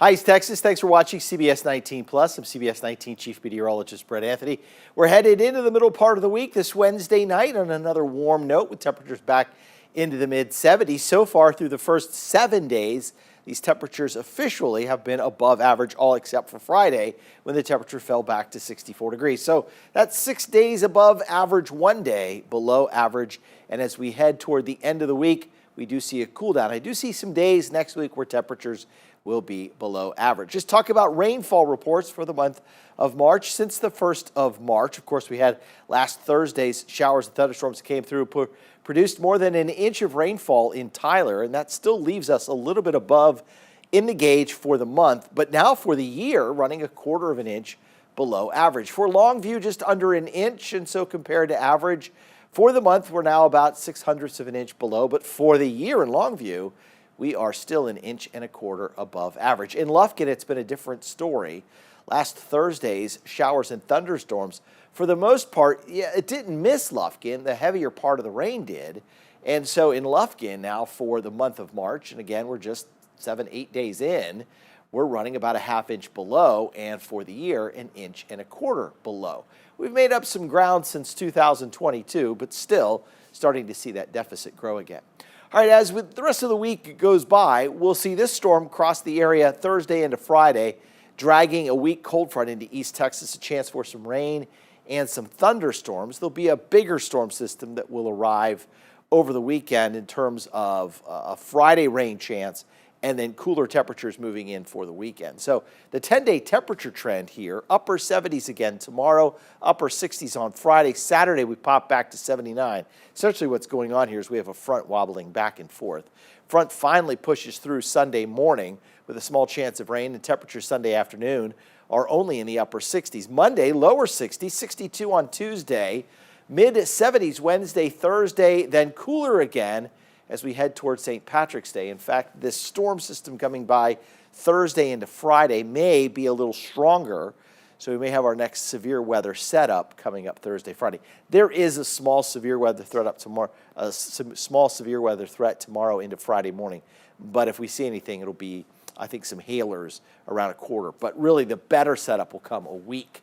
Hi, East Texas. Thanks for watching CBS 19 Plus. I'm CBS 19 Chief Meteorologist Brett Anthony. We're headed into the middle part of the week this Wednesday night on another warm note with temperatures back into the mid-70s. So far through the first 7 days, these temperatures officially have been above average, all except for Friday when the temperature fell back to 64 degrees. So that's 6 days above average, 1 day below average. And as we head toward the end of the week, we do see a cool down. I do see some days next week where temperatures will be below average. Just talk about rainfall reports for the month of March. Since the 1st of March, of course, we had last Thursday's showers and thunderstorms that came through, produced more than an inch of rainfall in Tyler, and that still leaves us a little bit above in the gauge for the month, but now for the year, running a quarter of an inch below average. For Longview, just under an inch, and so compared to average, for the month, we're now about 0.06 of an inch below, but for the year in Longview, we are still an inch and a quarter above average. In Lufkin, it's been a different story. Last Thursday's showers and thunderstorms, for the most part, it didn't miss Lufkin. The heavier part of the rain did. And so in Lufkin now for the month of March, and again, we're just 7-8 days in, we're running about a ½ inch below, and for the year, an inch and a quarter below. We've made up some ground since 2022, but still starting to see that deficit grow again. All right, as with the rest of the week goes by, we'll see this storm cross the area Thursday into Friday, dragging a weak cold front into East Texas, a chance for some rain and some thunderstorms. There'll be a bigger storm system that will arrive over the weekend in terms of a Friday rain chance and then cooler temperatures moving in for the weekend. So the 10-day temperature trend here, upper 70s again tomorrow, upper 60s on Friday. Saturday, we pop back to 79. Essentially what's going on here is we have a front wobbling back and forth. Front finally pushes through Sunday morning with a small chance of rain, and temperatures Sunday afternoon are only in the upper 60s. Monday, lower 60s, 62 on Tuesday, mid-70s Wednesday, Thursday, then cooler again as we head towards St. Patrick's Day. In fact, this storm system coming by Thursday into Friday may be a little stronger, so we may have our next severe weather setup coming up Thursday, Friday. There is a small severe weather threat up tomorrow, small severe weather threat tomorrow into Friday morning, but if we see anything, it'll be, I think, some hailers around a quarter. But really, the better setup will come a week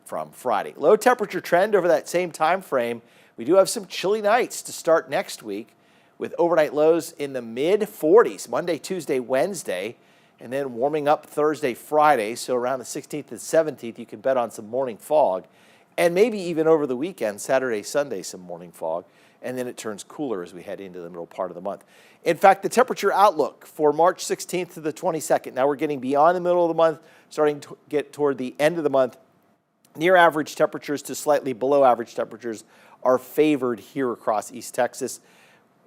from Friday. Low temperature trend over that same time frame. We do have some chilly nights to start next week, with overnight lows in the mid-40s, Monday, Tuesday, Wednesday, and then warming up Thursday, Friday. So around the 16th and 17th, you can bet on some morning fog. And maybe even over the weekend, Saturday, Sunday, some morning fog. And then it turns cooler as we head into the middle part of the month. In fact, the temperature outlook for March 16th to the 22nd, now we're getting beyond the middle of the month, starting to get toward the end of the month. Near average temperatures to slightly below average temperatures are favored here across East Texas.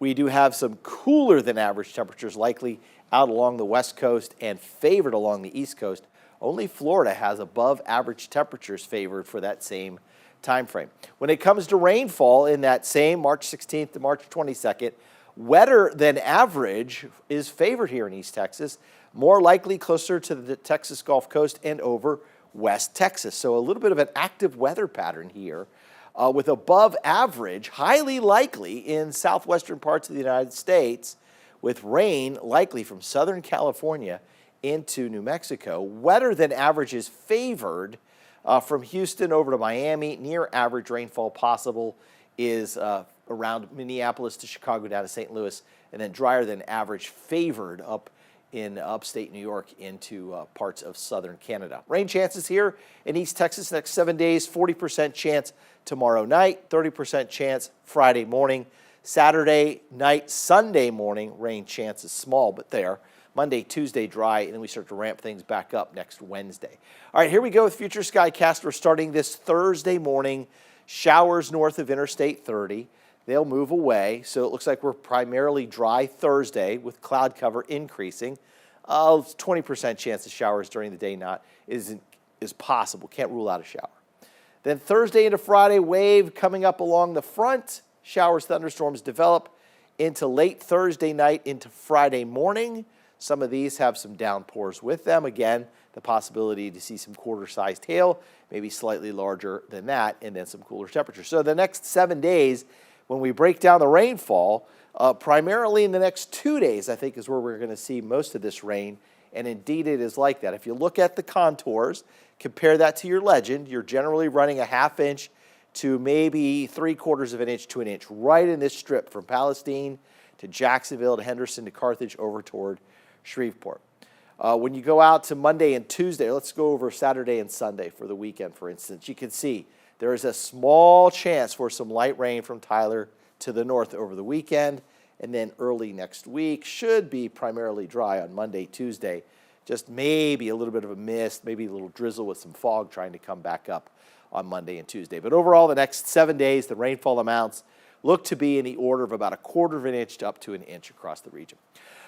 We do have some cooler than average temperatures likely out along the west coast and favored along the east coast. Only Florida has above average temperatures favored for that same time frame. When it comes to rainfall in that same March 16th to March 22nd, wetter than average is favored here in East Texas, more likely closer to the Texas Gulf Coast and over West Texas. So a little bit of an active weather pattern here. With above average, highly likely in southwestern parts of the United States, with rain likely from Southern California into New Mexico. Wetter than average is favored from Houston over to Miami. Near average rainfall possible is around Minneapolis to Chicago down to St. Louis, and then drier than average favored up in upstate New York into parts of southern Canada. Rain chances here in East Texas next 7 days, 40% chance tomorrow night, 30% chance Friday morning. Saturday night, Sunday morning, rain chance is small, but there. Monday, Tuesday, dry, and then we start to ramp things back up next Wednesday. All right, here we go with Future Skycast. We're starting this Thursday morning. Showers north of Interstate 30. They'll move away, so it looks like we're primarily dry Thursday with cloud cover increasing. 20% chance of showers during the day is possible. Can't rule out a shower. Then Thursday into Friday, wave coming up along the front. Showers, thunderstorms develop into late Thursday night into Friday morning. Some of these have some downpours with them. Again, the possibility to see some quarter-sized hail, maybe slightly larger than that, and then some cooler temperatures. So the next 7 days, when we break down the rainfall, primarily in the next 2 days, I think, is where we're going to see most of this rain And indeed, it is like that. If you look at the contours, compare that to your legend, you're generally running a ½ inch to maybe 3/4 of an inch to an inch right in this strip from Palestine to Jacksonville to Henderson to Carthage over toward Shreveport. When you go out to Monday and Tuesday, let's go over Saturday and Sunday for the weekend, for instance. You can see there is a small chance for some light rain from Tyler to the north over the weekend, and then early next week should be primarily dry on Monday, Tuesday. Just maybe a little bit of a mist, maybe a little drizzle with some fog trying to come back up on Monday and Tuesday. But overall, the next 7 days, the rainfall amounts look to be in the order of about 1/4 of an inch to up to an inch across the region.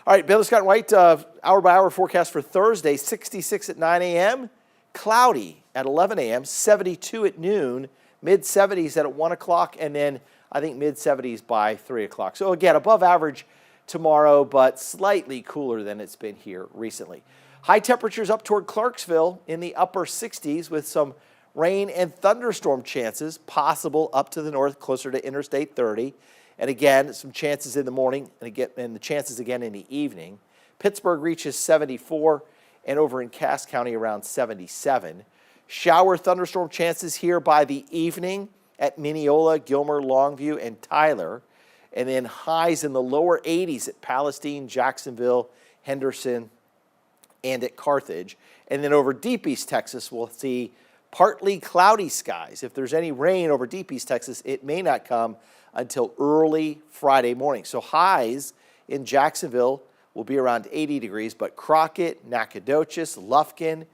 All right, Baylor Scott and White, hour-by-hour forecast for Thursday, 66 at 9 a.m., cloudy at 11 a.m., 72 at noon, mid-70s at 1 o'clock, and then I think mid-70s by 3 o'clock. So again, above average tomorrow, but slightly cooler than it's been here recently. High temperatures up toward Clarksville in the upper 60s with some rain and thunderstorm chances possible up to the north, closer to Interstate 30. And again, some chances in the morning and the chances again in the evening. Pittsburgh reaches 74 and over in Cass County around 77. Shower thunderstorm chances here by the evening at Mineola, Gilmer, Longview, and Tyler. And then highs in the lower 80s at Palestine, Jacksonville, Henderson, and at Carthage. And then over Deep East Texas, we'll see partly cloudy skies. If there's any rain over Deep East Texas, it may not come until early Friday morning. So highs in Jacksonville will be around 80 degrees, but Crockett, Nacogdoches, Lufkin,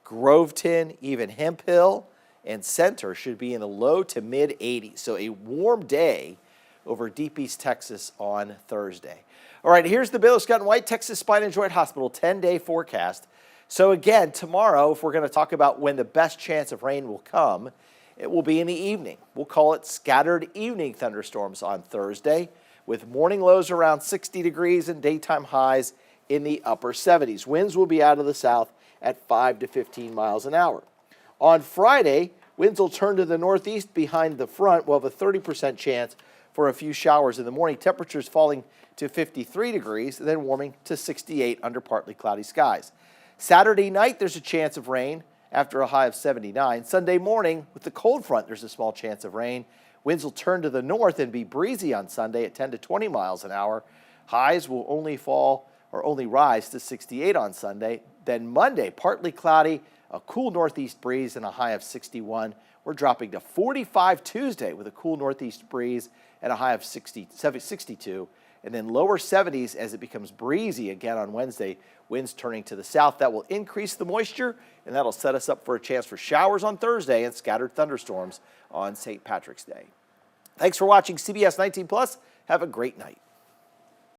Groveton, even Hemp Hill, and Center should be in the low to mid 80s. So a warm day over Deep East Texas on Thursday. All right, here's the Baylor Scott and White Texas Spine and Joint Hospital 10-day forecast. So again, tomorrow, if we're going to talk about when the best chance of rain will come, it will be in the evening. We'll call it scattered evening thunderstorms on Thursday, with morning lows around 60 degrees and daytime highs in the upper 70s. Winds will be out of the south at 5 to 15 miles an hour. On Friday, winds will turn to the northeast behind the front. We'll have a 30% chance for a few showers in the morning. Temperatures falling to 53 degrees, then warming to 68 under partly cloudy skies. Saturday night, there's a chance of rain after a high of 79. Sunday morning, with the cold front, there's a small chance of rain. Winds will turn to the north and be breezy on Sunday at 10 to 20 miles an hour. Highs will only rise to 68 on Sunday. Then Monday, partly cloudy, a cool northeast breeze and a high of 61. We're dropping to 45 Tuesday with a cool northeast breeze and a high of 62. And then lower 70s as it becomes breezy again on Wednesday, winds turning to the south. That will increase the moisture, and that'll set us up for a chance for showers on Thursday and scattered thunderstorms on St. Patrick's Day. Thanks for watching CBS 19 Plus. Have a great night.